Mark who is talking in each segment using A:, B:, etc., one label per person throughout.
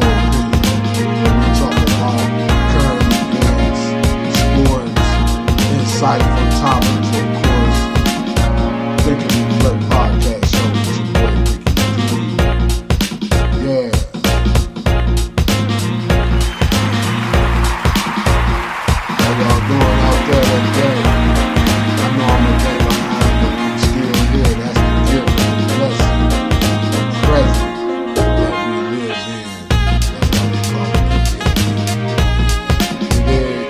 A: opinion. We talk about current events, sports, insightful topics, of course. Think of the Reflect Podcast Show with your boy Ricky D. Yeah. How y'all doing out there today? I know I'm a day behind, but I'm still here. That's the gift, the blessing, the present that we live in. That's why they call it the gift.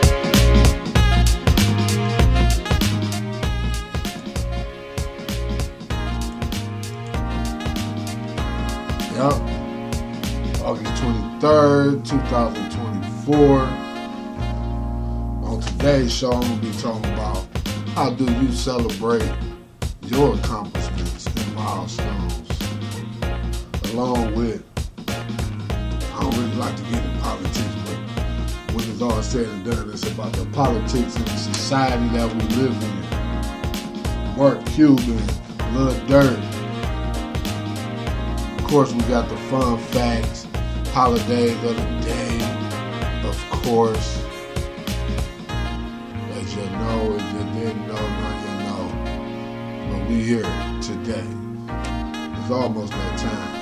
A: Yup. August 23rd, 2024. On today's show, I'm going to be talking about how do you celebrate your accomplishments and milestones, along with, I don't really like to get in politics, but when it's all said and done, it's about the politics and the society that we live in. Mark Cuban, Lil Durk. Of course, we got the fun facts, holidays of the day, of course. As you know, if you didn't know, now you know. But we here today. It's almost that time.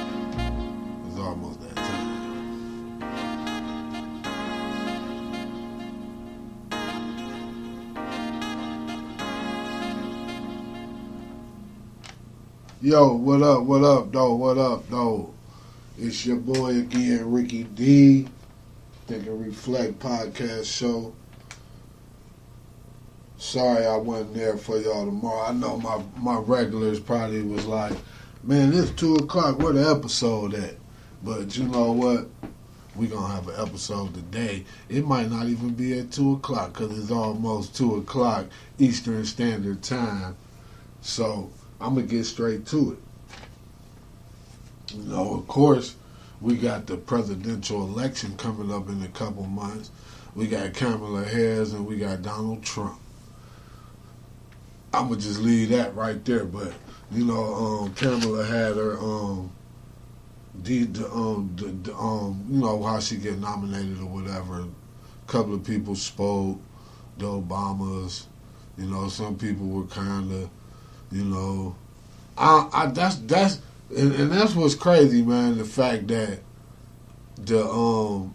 A: It's almost that time. Yo, what up, though? It's your boy again, Ricky D. Think and Reflect Podcast Show. Sorry I wasn't there for y'all tomorrow. I know my regulars probably was like, man, it's 2 o'clock, where the episode at? But you know what? We gonna have an episode today. It might not even be at 2 o'clock because it's almost 2 o'clock Eastern Standard Time. So I'm going to get straight to it. You know, of course, we got the presidential election coming up in a couple months. We got Kamala Harris and we got Donald Trump. I'm going to just leave that right there. But, you know, Kamala had her, you know, how she get nominated or whatever. A couple of people spoke, the Obamas. You know, some people were kind of, you know, that's what's crazy, man. The fact that the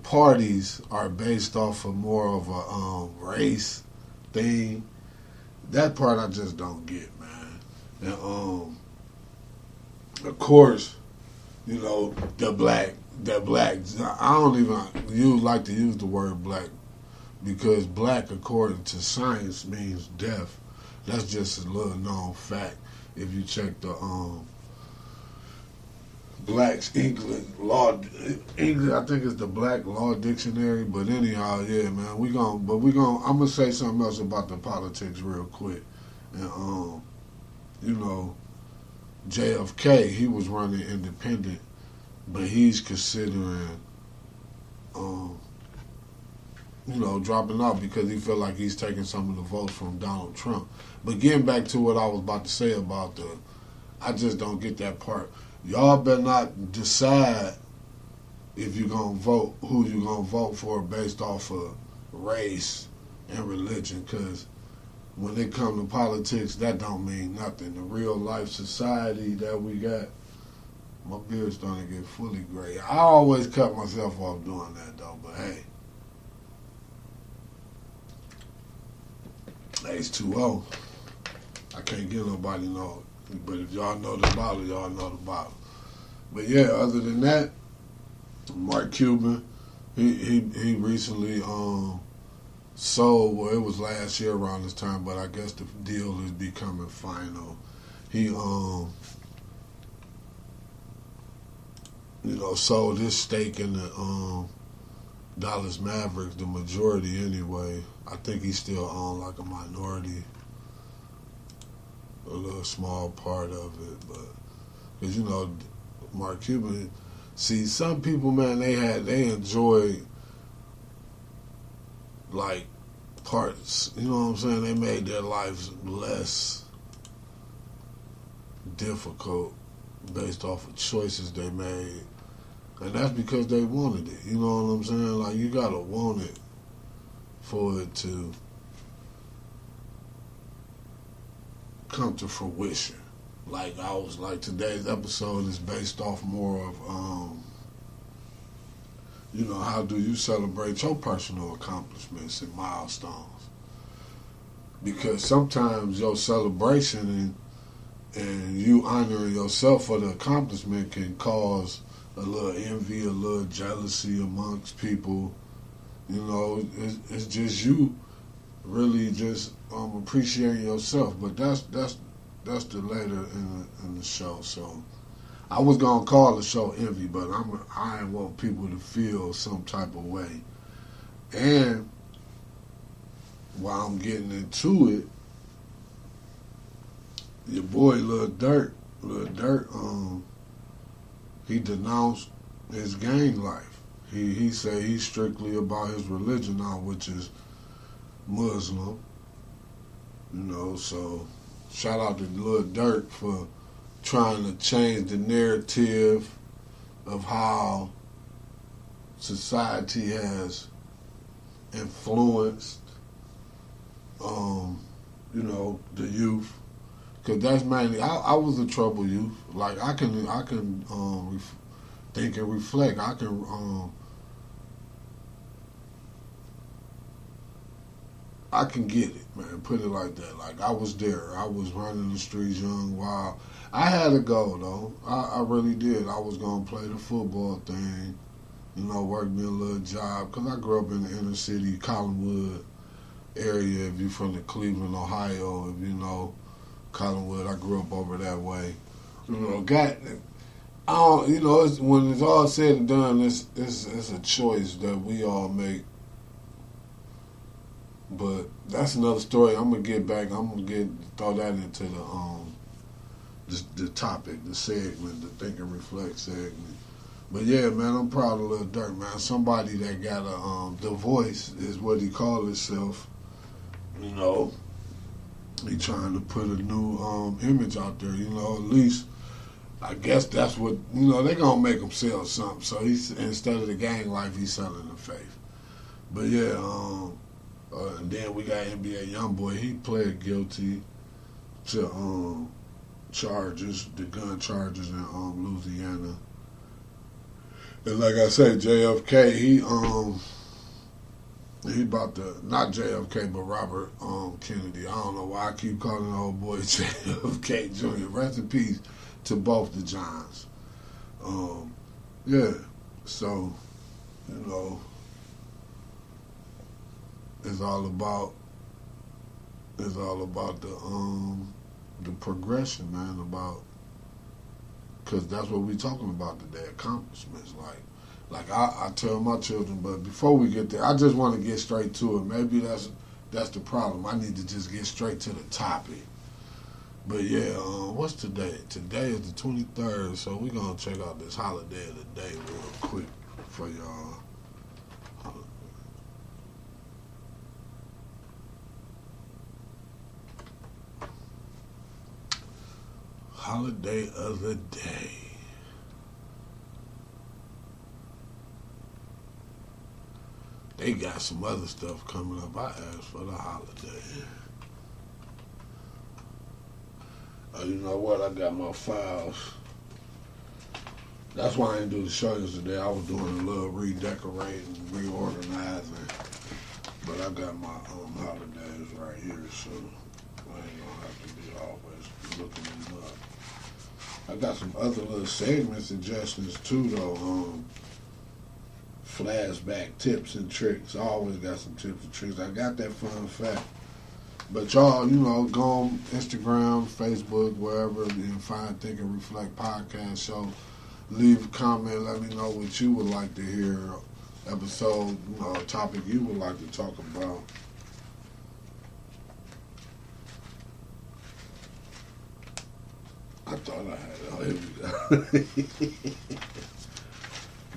A: parties are based off of more of a race thing. That part I just don't get, man. And of course, you know, the black. I don't even like to use the word black because black, according to science, means deaf. That's just a little known fact. If you check the Black's English law, I think it's the Black Law Dictionary. But anyhow, yeah, man, I'm gonna say something else about the politics real quick. And you know, JFK, he was running independent, but he's considering you know, dropping out because he felt like he's taking some of the votes from Donald Trump. But getting back to what I was about to say about I just don't get that part. Y'all better not decide if you're going to vote, who you're going to vote for based off of race and religion, because when it comes to politics, that don't mean nothing. The real life society that we got, my beard's starting to get fully gray. I always cut myself off doing that, though, but hey. H2O. I can't get nobody know. But if y'all know the bottle, y'all know the bottle. But yeah, other than that, Mark Cuban, he recently sold, well, it was last year around this time, but I guess the deal is becoming final. He you know, sold his stake in the Dallas Mavericks, the majority anyway. I think he still owned like a minority, a little small part of it, but because you know, Mark Cuban. See, some people, man, they enjoy like parts. You know what I'm saying? They made their lives less difficult based off of choices they made And that's because they wanted it. You know what I'm saying? Like, you gotta want it for it to come to fruition. Like, I was like, today's episode is based off more of, how do you celebrate your personal accomplishments and milestones? Because sometimes your celebration and you honoring yourself for the accomplishment can cause a little envy, a little jealousy amongst people. It's just you really just appreciating yourself. But that's the later in the show. So I was gonna call the show envy, but I want people to feel some type of way. And while I'm getting into it, your boy Lil Durk, he denounced his gang life. He said he's strictly about his religion now, which is Muslim. So shout out to Lil Durk for trying to change the narrative of how society has influenced, the youth. Cause that's mainly I was a troubled youth. Like I can think and reflect. I can get it, man. Put it like that. Like I was there. I was running the streets young, wild. I had a goal though. I really did. I was gonna play the football thing. Work me a little job. Cause I grew up in the inner city, Collinwood area. If you're from the Cleveland, Ohio, if you know Collinwood, I grew up over that way. When it's all said and done, it's a choice that we all make. But that's another story. I'm gonna get back. Throw that into the topic, the segment, the think and reflect segment. But yeah, man, I'm proud of Lil Durk, man. Somebody that got the voice is what he called himself. He trying to put a new image out there. At least I guess that's what they gonna make him sell something. So he's instead of the gang life, he's selling the faith. But yeah, and then we got NBA YoungBoy. He pled guilty to charges, the gun charges in Louisiana. And like I said, JFK, he about to, not JFK, but Robert Kennedy. I don't know why I keep calling the old boy JFK Jr. Rest in peace to both the Johns. Yeah, so, it's all about the progression, man, because that's what we're talking about today, accomplishments. Like I tell my children, but before we get there, I just want to get straight to it. Maybe that's the problem. I need to just get straight to the topic. But yeah, what's today? Today is the 23rd, so we're going to check out this holiday of the day real quick for y'all. Holiday of the day. They got some other stuff coming up. I asked for the holiday. Oh, you know what? I got my files. That's why I didn't do the show yesterday. I was doing a little redecorating, reorganizing. But I got my holidays right here, so I ain't gonna have to be always looking them up. I got some other little segment suggestions too, though. Flashback tips and tricks. I always got some tips and tricks. I got that fun fact. But y'all, go on Instagram, Facebook, wherever, and find Think and Reflect podcast show. Leave a comment. Let me know what you would like to hear. Episode, topic you would like to talk about. I thought I had it. Oh, here we go.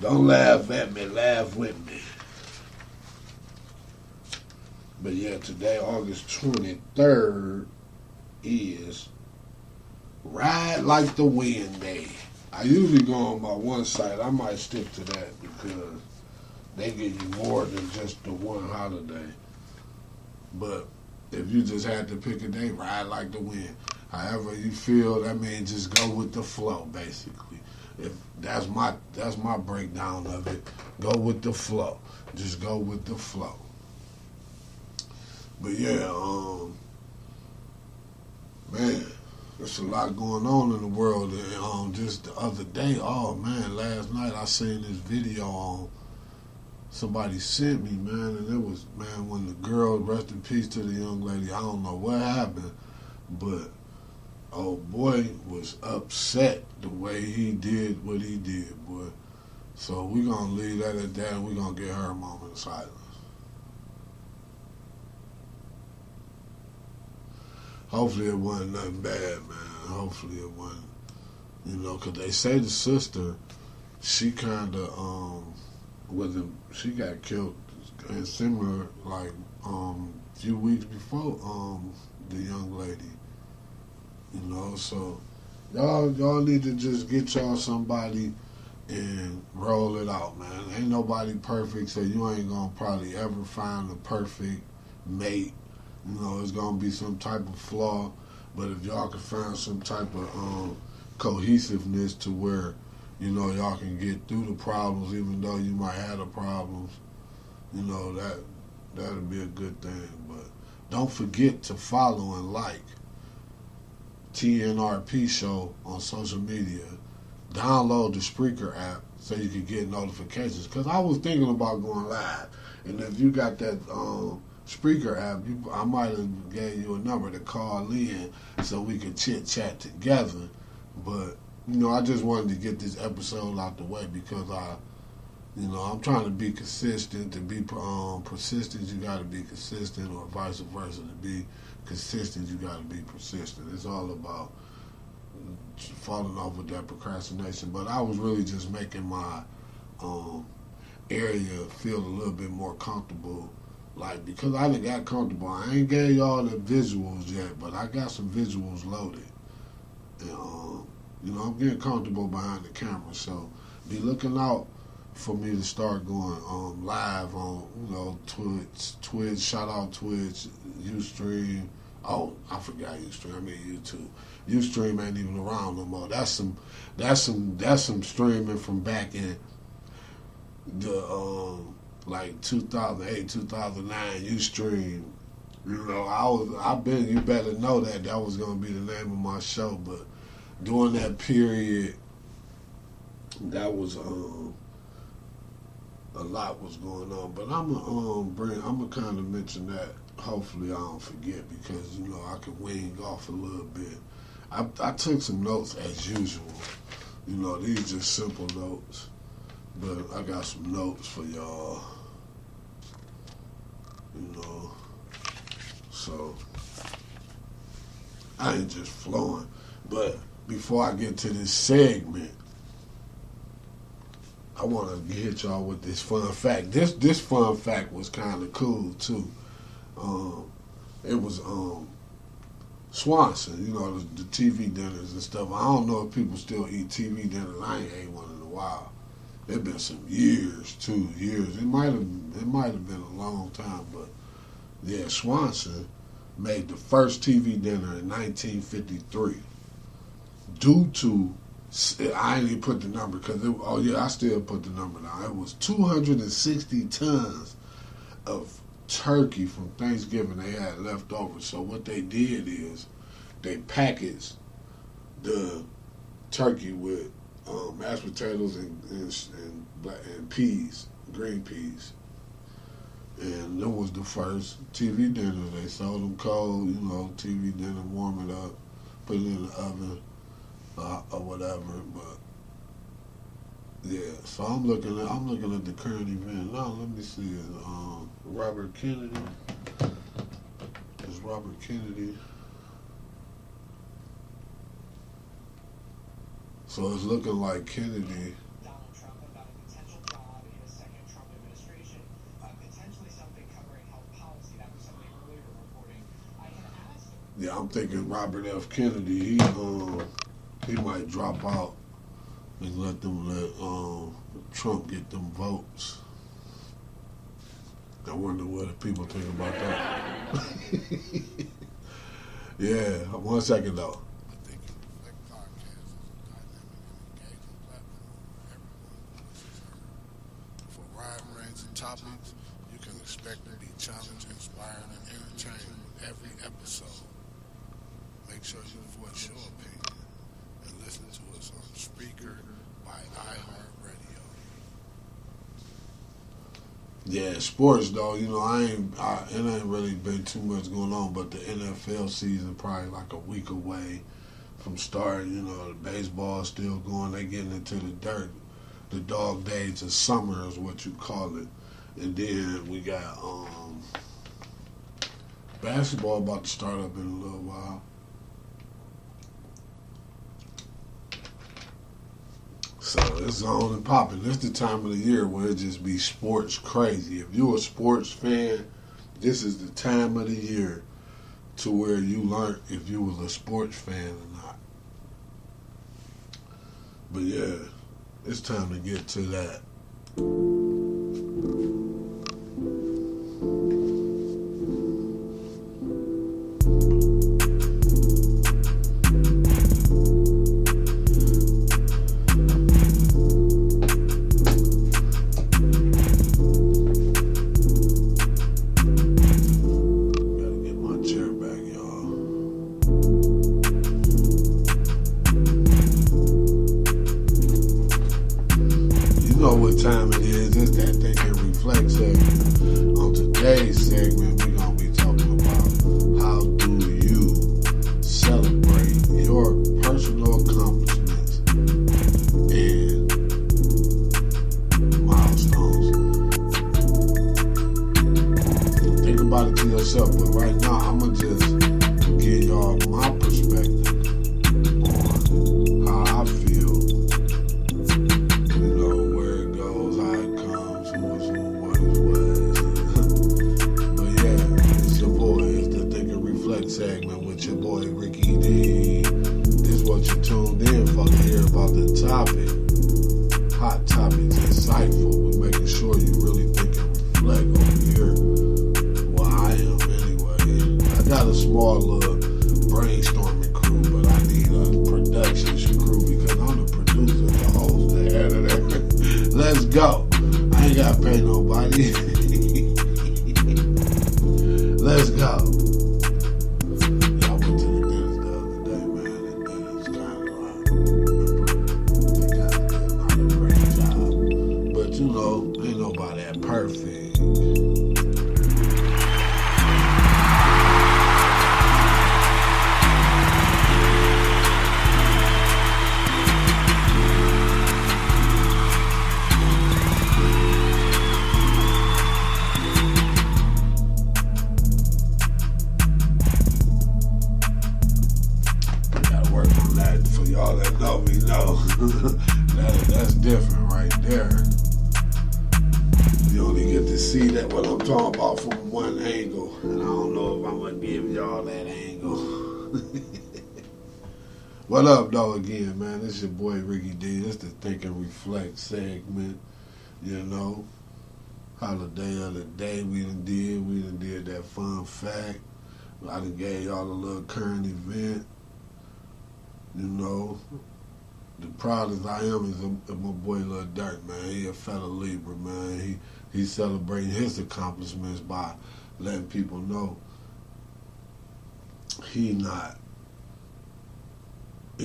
A: Don't laugh at me, laugh with me. But yeah, today, August 23rd, is Ride Like the Wind Day. I usually go on my one site. I might stick to that because they give you more than just the one holiday. But if you just had to pick a day, ride like the wind. However you feel, that means just go with the flow, basically. If that's my breakdown of it. Go with the flow. Just go with the flow. But yeah, man, there's a lot going on in the world. And just the other day, oh man, last night I seen this video on somebody sent me, man, and it was, man, when the girl, rest in peace to the young lady, I don't know what happened, but oh boy was upset the way he did what he did, boy. So we're going to leave that at that, and we're going to get her a moment of silence. Hopefully it wasn't nothing bad, man. Hopefully it wasn't, because they say the sister, she kind of, she got killed and similar, like, few weeks before, the young lady. So y'all need to just get y'all somebody and roll it out, man. Ain't nobody perfect, so you ain't gonna probably ever find a perfect mate. It's gonna be some type of flaw, but if y'all can find some type of cohesiveness to where y'all can get through the problems, even though you might have the problems, that'll be a good thing. But don't forget to follow and like TNRP Show on social media. Download the Spreaker app so you can get notifications. Because I was thinking about going live. And if you got that Spreaker app, I might have gave you a number to call in so we could chit-chat together. But, I just wanted to get this episode out the way because I'm trying to be consistent. To be persistent, you got to be consistent, or vice versa. To be consistent, you got to be persistent. It's all about falling off with that procrastination. But I was really just making my area feel a little bit more comfortable. Like, because I done got comfortable. I ain't gave y'all the visuals yet, but I got some visuals loaded. And, I'm getting comfortable behind the camera. So be looking out for me to start going live on, Twitch, shout out Twitch, Ustream. Oh, I forgot Ustream. I mean YouTube. Ustream ain't even around no more. That's some streaming from back in the like 2008, 2009 Ustream. You better know that was gonna be the name of my show, but during that period, that was a lot was going on. But I'm gonna kind of mention that. Hopefully I don't forget because I can wing off a little bit. I took some notes as usual. These just simple notes, but I got some notes for y'all. So I ain't just flowing. But before I get to this segment, I want to hit y'all with this fun fact. This fun fact was kind of cool too. It was Swanson, the TV dinners and stuff. I don't know if people still eat TV dinners. I ain't ate one in a while. It's been some years, 2 years. It might have been a long time, but yeah, Swanson made the first TV dinner in 1953. Due to, I ain't even put the number because I still put the number down. It was 260 tons of turkey from Thanksgiving they had left over. So what they did is they packaged the turkey with mashed potatoes and peas, green peas. And that was the first TV dinner. They sold them cold, TV dinner, warm it up, put it in the oven, or whatever. But yeah, so I'm looking at the current event. Now let me see it. Robert Kennedy. Is Robert Kennedy? So it's looking like Kennedy.
B: Donald Trump about a potential job in a second Trump administration, potentially something covering health policy. That was something earlier reporting. I had asked him.
A: Yeah, I'm thinking Robert F. Kennedy. He might drop out and let Trump get them votes. I wonder what the people think about that. Yeah, 1 second though.
C: I think like podcast is a dynamic and engaging platform where everyone voices heard. For wide range of topics, you can expect to be challenged, inspired, and entertained with every episode. Make sure you voice your opinion and listen to us on Speaker by iHeartRadio.
A: Yeah, sports though, it ain't really been too much going on, but the NFL season probably like a week away from starting. The baseball still going. They getting into the dirt. The dog days of summer is what you call it. And then we got basketball about to start up in a little while. So it's on and popping. This the time of the year where it just be sports crazy. If you're a sports fan, this is the time of the year to where you learn if you was a sports fan or not. But yeah, it's time to get to that. Time it is. It's that Think and Reflect segment. On today's segment, we're going to be talking about how do you celebrate your personal accomplishments and milestones. Think about it to yourself, but right now, I'm going to just give y'all my perspective on how I feel. Segment with your boy Ricky D. This is what you tuned in for to hear about the topic. Hot topics, insightful. We're making sure you really think and reflect over here. Well, I am anyway. I got a small little brainstorming crew, but I need a production crew because I'm the producer, the host, the editor. Let's go. I ain't got to pay nobody. Let's go. Ain't nobody that perfect. Gotta work on that for y'all that know me know. That's different right there. You only get to see that what I'm talking about from one angle, and I don't know if I'm gonna give y'all that angle. What up, though? Again, man, this your boy Ricky D. This the Think and Reflect segment. Holiday of the day we done did that fun fact. I done gave y'all a little current event. The proudest I am is my boy Lil Durk, man. He a fellow Libra, man. He's celebrating his accomplishments by letting people know he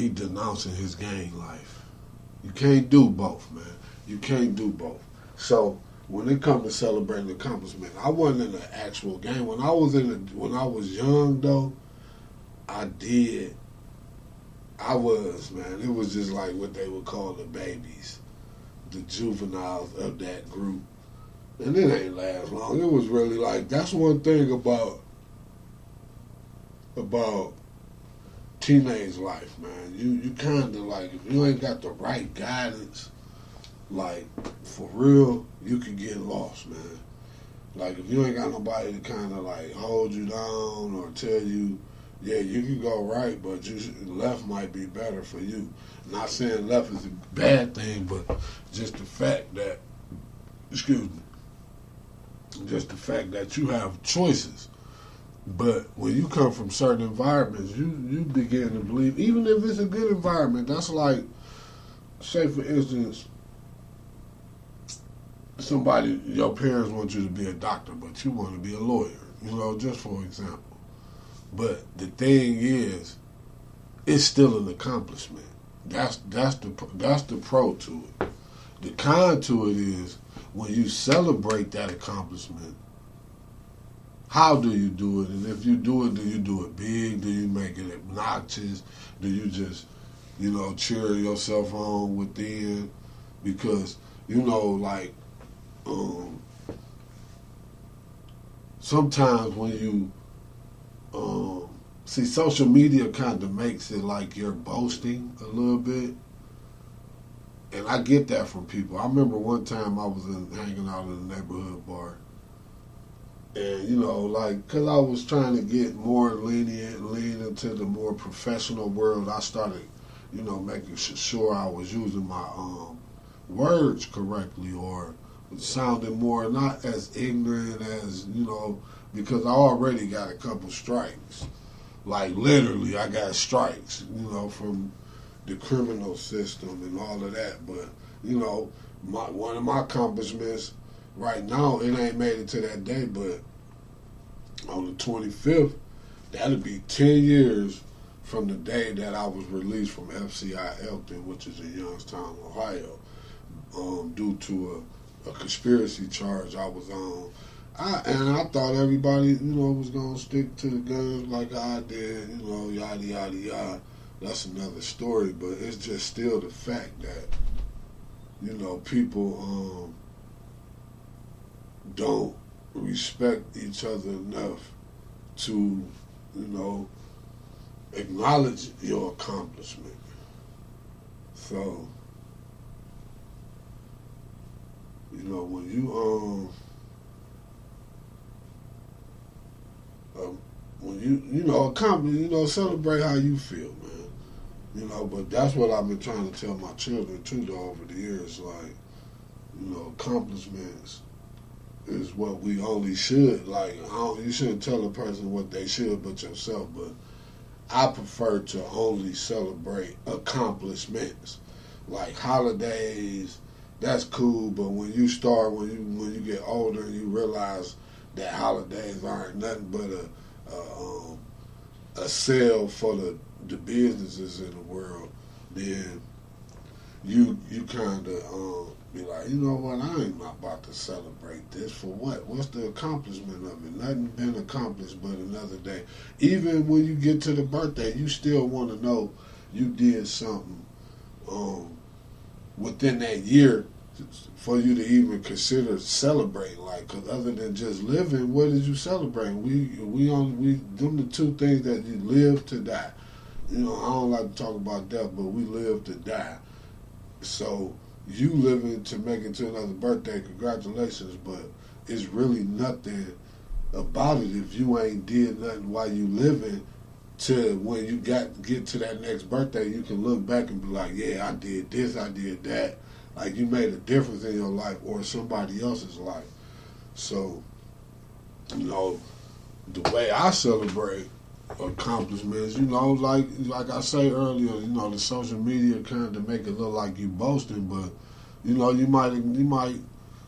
A: denouncing his gang life. You can't do both, man. You can't do both. So when it comes to celebrating accomplishment, I wasn't in the actual gang. When I was young though, I was, man. It was just like what they would call the babies, the juveniles of that group. And it ain't last long. It was really like, that's one thing about teenage life, man. You kind of like, if you ain't got the right guidance, like, for real, you can get lost, man. Like, if you ain't got nobody to kind of like hold you down or tell you, Yeah, you can go right, but left might be better for you. Not saying left is a bad thing, but just the fact that, excuse me, just the fact that you have choices. But when you come from certain environments, you begin to believe, even if it's a good environment, that's like, say for instance, somebody, your parents want you to be a doctor, but you want to be a lawyer, just for example. But the thing is, it's still an accomplishment. That's the pro to it. The con to it is when you celebrate that accomplishment. How do you do it? And if you do it big? Do you make it obnoxious? Do you just, cheer yourself on within? Because, like, sometimes when you, see, social media kind of makes it like you're boasting a little bit. And I get that from people. I remember one time I was hanging out in a neighborhood bar. And, because I was trying to get more lean into the more professional world, I started, making sure I was using my words correctly or sounding more not as ignorant as, because I already got a couple strikes. Like, literally, I got strikes, from the criminal system and all of that. But, one of my accomplishments right now, it ain't made it to that day, but on the 25th, that'll be 10 years from the day that I was released from FCI Elkton, which is in Youngstown, Ohio, due to a conspiracy charge I was on. I thought everybody, was going to stick to the guns like I did, yada, yada, yada. That's another story, but it's just still the fact that, people don't respect each other enough to, acknowledge your accomplishment. So, when you accomplish, celebrate how you feel, man. But that's what I've been trying to tell my children too, though, over the years. Like, accomplishments is what we only should. Like, you shouldn't tell a person what they should but yourself. But I prefer to only celebrate accomplishments, like holidays. That's cool, but when you get older and you realize that holidays aren't nothing but a sale for the businesses in the world, then you kind of be like, you know what, I ain't not about to celebrate this. For what? What's the accomplishment of it? Nothing been accomplished but another day. Even when you get to the birthday, you still want to know you did something within that year for you to even consider celebrating. Like, because other than just living, what did you celebrate? Them the two things that you live to die. I don't like to talk about death, but we live to die. So you living to make it to another birthday, congratulations, but it's really nothing about it if you ain't did nothing while you living. To when you get to that next birthday, you can look back and be like, yeah, I did this, I did that. Like, you made a difference in your life or somebody else's life. So, the way I celebrate accomplishments, like I say earlier, the social media kind of make it look like you boasting, but, you might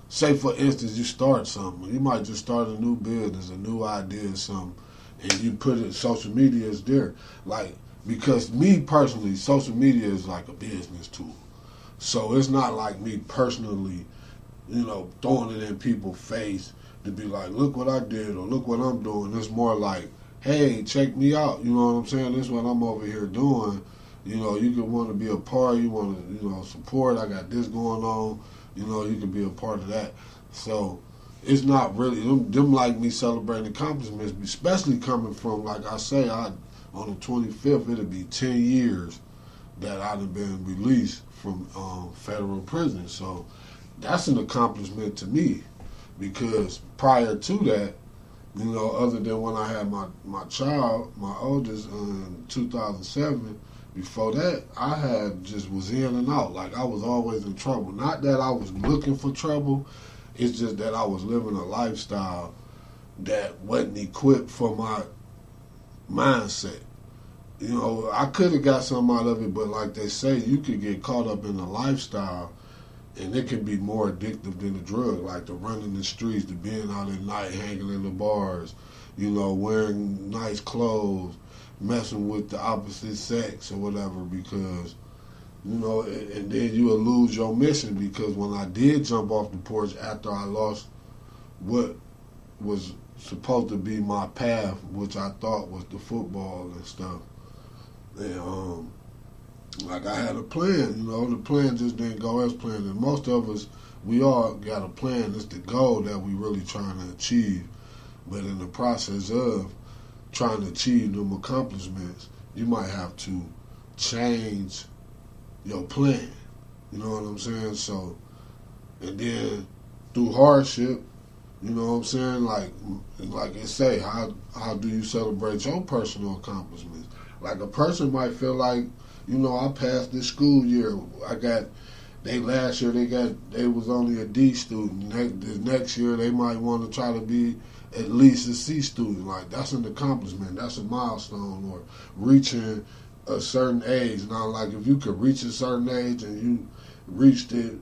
A: say, for instance, you start something. You might just start a new business, a new idea, something, and you put it, social media is there. Like, because me personally, social media is like a business tool. So it's not like me personally, throwing it in people's face to be like, look what I did or look what I'm doing. It's more like, hey, check me out. You know what I'm saying? This is what I'm over here doing. You could want to be a part. You want to, support. I got this going on. You can be a part of that. So it's not really, them like me celebrating accomplishments, especially coming from, like I say, on the 25th, it'll be 10 years that I'd have been released from federal prison. So that's an accomplishment to me, because prior to that, You know, other than when I had my child, my oldest, in 2007. Before that, I had just was in and out. Like I was always in trouble. Not that I was looking for trouble. It's just that I was living a lifestyle that wasn't equipped for my mindset. You know, I could have got something out of it, but like they say, you could get caught up in the lifestyle and it can be more addictive than a drug, like the running the streets, the being out at night, hanging in the bars, you know, wearing nice clothes, messing with the opposite sex or whatever, because, you know, and then you will lose your mission, because when I did jump off the porch after I lost what was supposed to be my path, which I thought was the football and stuff, and like I had a plan, you know, the plan just didn't go as planned. And most of us, we all got a plan. It's the goal that we really trying to achieve. But in the process of trying to achieve them accomplishments, you might have to change your plan. You know what I'm saying? So, and then through hardship, you know what I'm saying? Like they say, how do you celebrate your personal accomplishments? Like a person might feel like, you know, I passed this school year. Last year they was only a D student. The next year they might want to try to be at least a C student. Like that's an accomplishment. That's a milestone, or reaching a certain age. Now, like if you could reach a certain age and you reached it,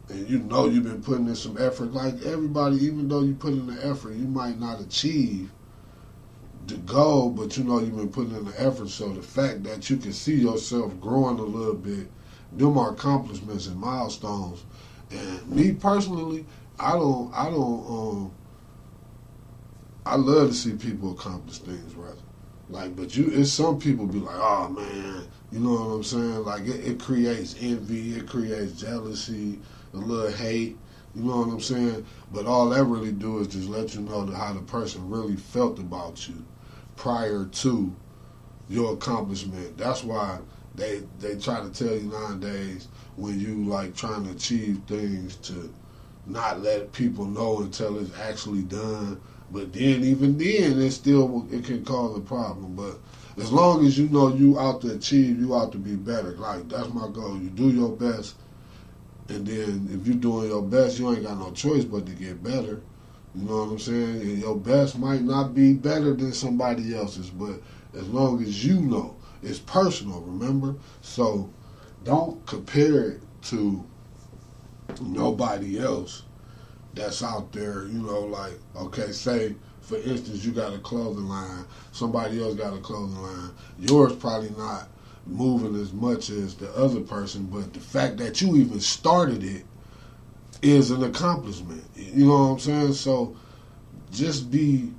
A: and you know you've been putting in some effort. Like everybody, even though you put in the effort, you might not achieve the goal, but you know you've been putting in the effort. So the fact that you can see yourself growing a little bit, them are accomplishments and milestones. And me personally, I love to see people accomplish things, rather. Like, but it's some people be like, oh man, you know what I'm saying? Like it creates envy, it creates jealousy, a little hate. You know what I'm saying? But all that really do is just let you know how the person really felt about you prior to your accomplishment. That's why they try to tell you nowadays, when you like trying to achieve things, to not let people know until it's actually done. But then, even then, it can cause a problem. But as long as you know you out to achieve, you out to be better. Like that's my goal. You do your best. And then if you're doing your best, you ain't got no choice but to get better. You know what I'm saying? And your best might not be better than somebody else's, but as long as you know, it's personal, remember? So don't compare it to nobody else that's out there, you know, like, okay, say, for instance, you got a clothing line, somebody else got a clothing line. Yours probably not moving as much as the other person, but the fact that you even started it is an accomplishment. You know what I'm saying? So just be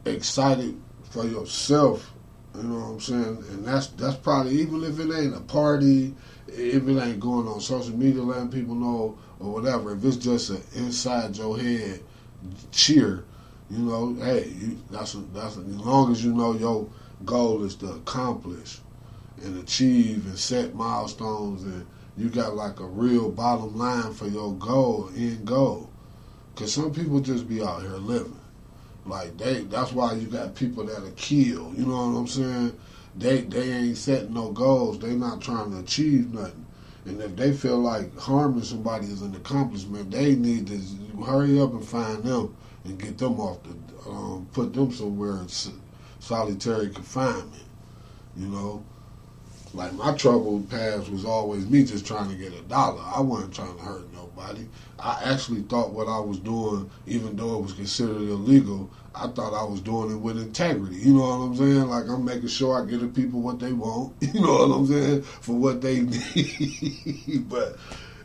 A: excited for yourself. You know what I'm saying? And that's probably, even if it ain't a party, if it ain't going on social media letting people know or whatever, if it's just an inside your head cheer, you know, hey, that's as long as you know your goal is to accomplish and achieve and set milestones, and you got like a real bottom line for your end goal. Because some people just be out here living. Like that's why you got people that'll kill. You know what I'm saying? They ain't setting no goals. They not trying to achieve nothing. And if they feel like harming somebody is an accomplishment, they need to hurry up and find them and get them off put them somewhere in solitary confinement. You know? Like my troubled past was always me just trying to get $1. I wasn't trying to hurt nobody. I actually thought what I was doing, even though it was considered illegal, I thought I was doing it with integrity. You know what I'm saying? Like I'm making sure I give the people what they want. You know what I'm saying? For what they need. But,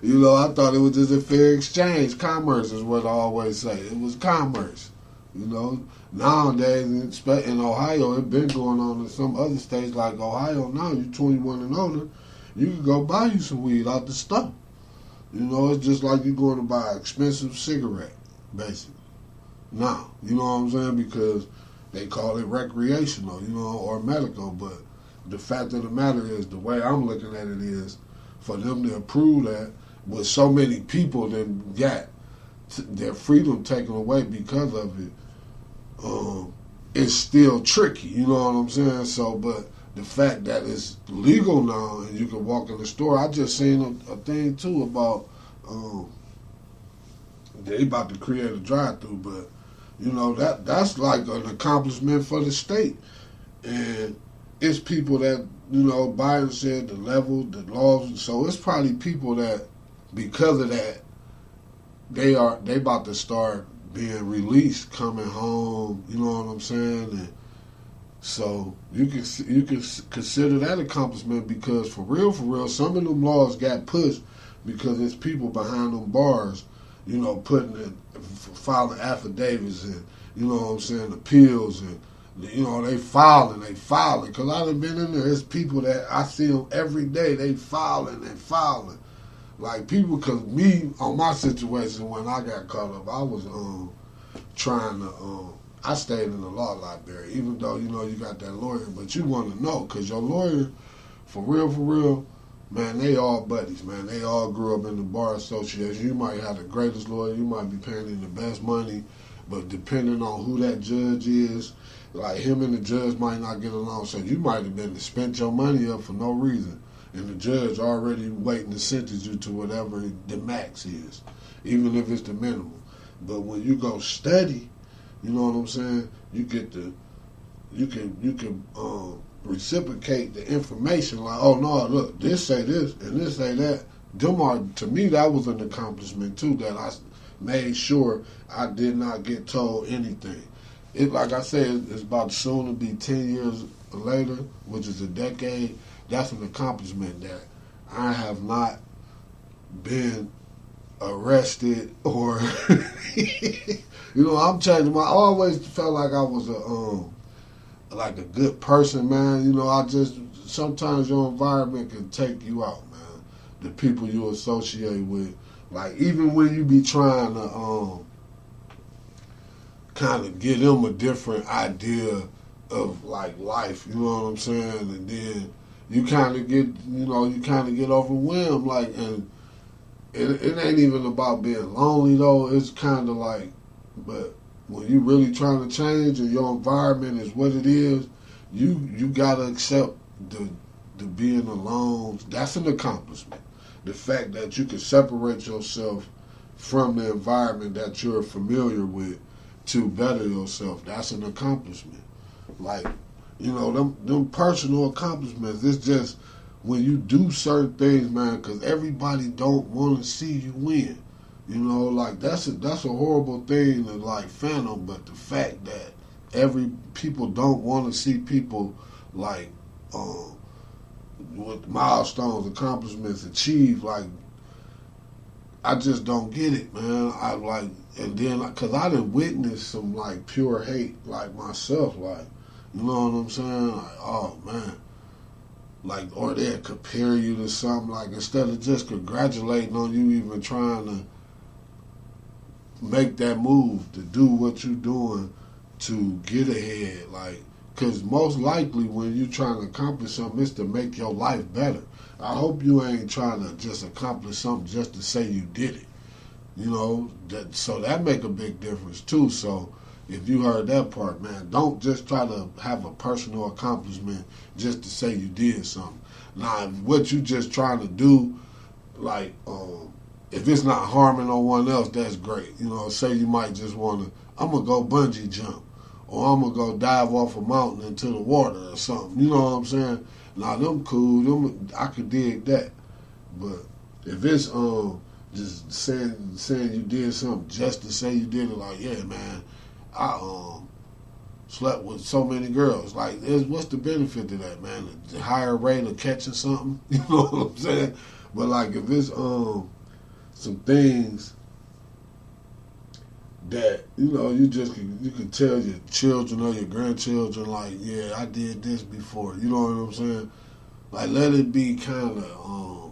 A: you know, I thought it was just a fair exchange. Commerce is what I always say. It was commerce. You know, nowadays, in Ohio, it's been going on in some other states like Ohio. Now, you're 21 and older, you can go buy you some weed out the store. You know, it's just like you're going to buy an expensive cigarette, basically. Now, you know what I'm saying? Because they call it recreational, you know, or medical. But the fact of the matter is, the way I'm looking at it is, for them to approve that, with so many people that got their freedom taken away because of it, it's still tricky. You know what I'm saying? So, but the fact that it's legal now and you can walk in the store, I just seen a thing too about they about to create a drive-through, but you know that's like an accomplishment for the state, and it's people that Biden said the level, the laws. So it's probably people that because of that they about to start being released, coming home. You know what I'm saying? And so you can consider that accomplishment because for real, some of them laws got pushed because there's people behind them bars, filing affidavits and you know what I'm saying, appeals and they filing. Because I done been in there. There's people that I see them every day. They filing. Like people, cause me on my situation when I got caught up, I was trying to I stayed in the law library, even though you got that lawyer, but you want to know, cause your lawyer, for real, man, they all buddies, man. They all grew up in the bar association. You might have the greatest lawyer, you might be paying him the best money, but depending on who that judge is, like him and the judge might not get along. So you might have been to spent your money up for no reason, and the judge already waiting to sentence you to whatever the max is, even if it's the minimum. But when you go study, you know what I'm saying? You can reciprocate the information. Like, oh no, look, this say this and this say that. To me, that was an accomplishment too. That I made sure I did not get told anything. It, like I said, it's about soon to be 10 years later, which is a decade. That's an accomplishment that I have not been arrested or I'm changing I always felt like I was a good person, man. I just sometimes your environment can take you out, man. The people you associate with, like even when you be trying to kind of give them a different idea of like life, you know what I'm saying, and then you kind of get overwhelmed, like, and it ain't even about being lonely though. It's kind of like, but when you really trying to change and your environment is what it is, you gotta accept the being alone. That's an accomplishment. The fact that you can separate yourself from the environment that you're familiar with to better yourself, that's an accomplishment. Like, them personal accomplishments, it's just when you do certain things, man, because everybody don't want to see you win. Like that's a horrible thing to like fathom, but the fact that people don't want to see people like with milestones, accomplishments achieved, like I just don't get it, man. And then because I done witnessed some like pure hate, like myself, like you know what I'm saying, like oh man. Like, or they'll compare you to something, like, instead of just congratulating on you even trying to make that move, to do what you're doing to get ahead. Like, because most likely when you're trying to accomplish something, it's to make your life better. I hope you ain't trying to just accomplish something just to say you did it. So that make a big difference, too. So if you heard that part, man, don't just try to have a personal accomplishment just to say you did something. Now, what you just trying to do, like, if it's not harming no one else, that's great. Say you might just want to, I'm going to go bungee jump, or I'm going to go dive off a mountain into the water or something. You know what I'm saying? Now, them cool, I could dig that. But if it's just saying you did something just to say you did it, like, yeah, man, I slept with so many girls. Like, what's the benefit to that, man? The higher rate of catching something, you know what I'm saying? But like, if it's some things that you can tell your children or your grandchildren, like, yeah, I did this before. You know what I'm saying? Like, let it be kind of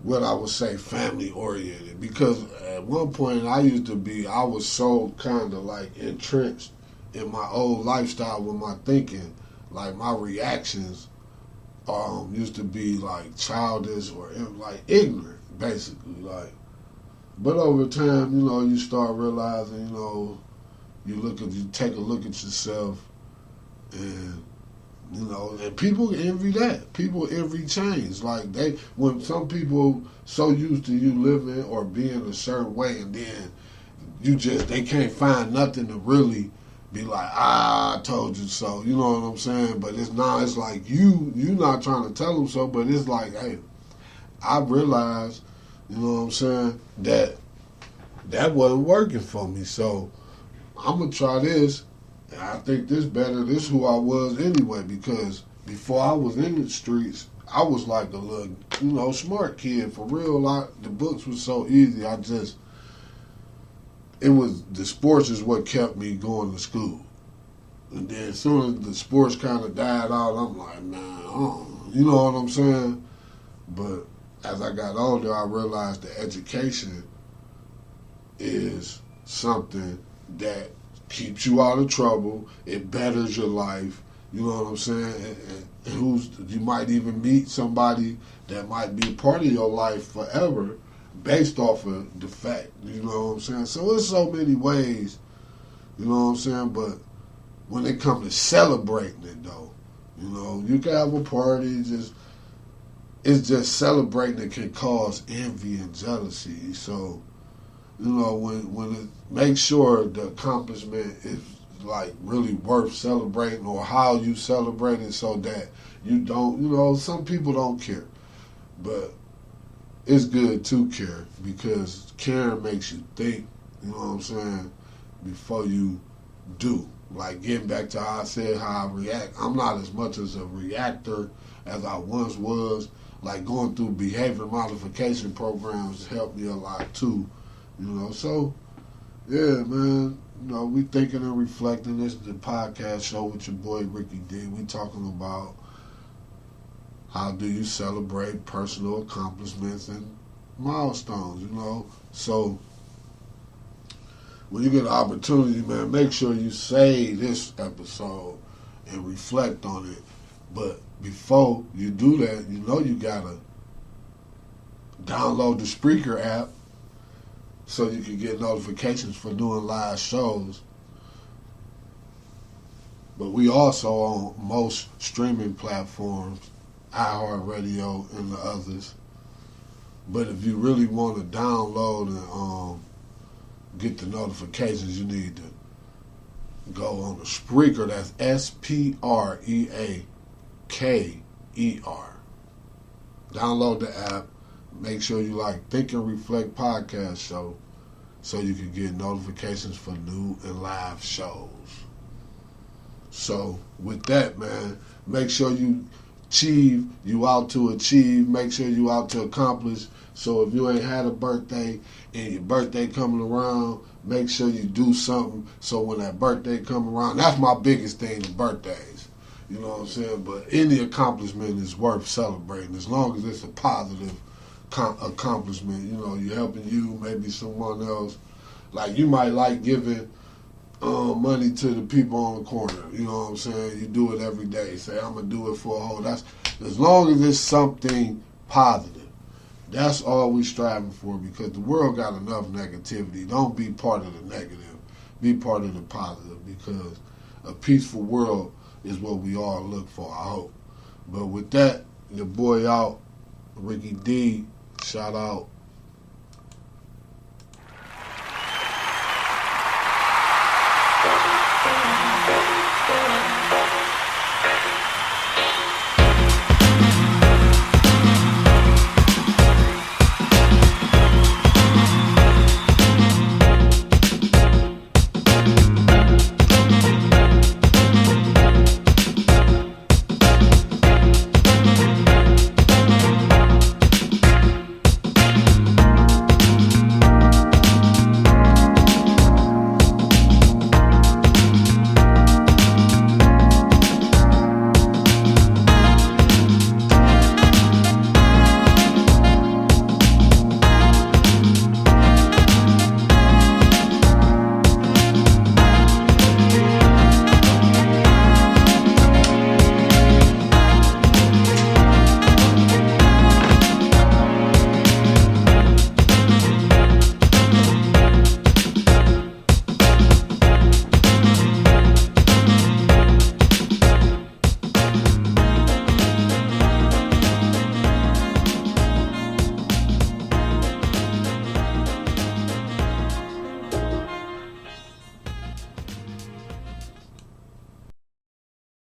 A: what I would say family oriented, because at one point I was so kind of like entrenched in my old lifestyle with my thinking, like my reactions used to be like childish or like ignorant, basically. Like But over time, you know, you start realizing, you know, you take a look at yourself, and you know, and people envy that. People envy change. Like when some people so used to you living or being a certain way, and then they can't find nothing to really be like, I told you so. You know what I'm saying? But it's like you not trying to tell them so, but it's like, hey, I realized, you know what I'm saying, that wasn't working for me. So I'm gonna try this. And I think this better. This is who I was anyway, because before I was in the streets, I was like a little, you know, smart kid for real. The books was so easy. The sports is what kept me going to school. And then as soon as the sports kind of died out, I'm like, nah, you know what I'm saying? But as I got older, I realized that education is something that keeps you out of trouble. It betters your life. You know what I'm saying? And you might even meet somebody that might be a part of your life forever based off of the fact. You know what I'm saying? So there's so many ways, you know what I'm saying? But when it comes to celebrating it, though, you know, you can have a party, it's just celebrating that can cause envy and jealousy. So, you know, make sure the accomplishment is like really worth celebrating, or how you celebrate it, so that you don't, you know, some people don't care, but it's good to care, because caring makes you think, you know what I'm saying, before you do. Like getting back to how I said how I react, I'm not as much as a reactor as I once was. Like going through behavior modification programs helped me a lot too. You know, so yeah, man. You know, we thinking and reflecting. This is the podcast show with your boy Ricky D. We talking about how do you celebrate personal accomplishments and milestones. You know, so when you get an opportunity, man, make sure you save this episode and reflect on it. But before you do that, you know you gotta download the Spreaker app, so you can get notifications for doing live shows. But we also on most streaming platforms, iHeartRadio and the others. But if you really want to download and get the notifications, you need to go on the Spreaker. That's Spreaker. Download the app. Make sure you like Think and Reflect podcast show, so you can get notifications for new and live shows. So with that, man, make sure you out to achieve. Make sure you out to accomplish. So if you ain't had a birthday and your birthday coming around, make sure you do something. So when that birthday come around, that's my biggest thing, the birthdays. You know what I'm saying? But any accomplishment is worth celebrating, as long as it's a positive accomplishment. You know, you're helping you, maybe someone else. Like you might like giving money to the people on the corner. You know what I'm saying? You do it every day. Say, I'm gonna do it for a whole. That's as long as it's something positive. That's all we striving for, because the world got enough negativity. Don't be part of the negative. Be part of the positive, because a peaceful world is what we all look for, I hope. But with that, your boy out, Ricky D, shout out.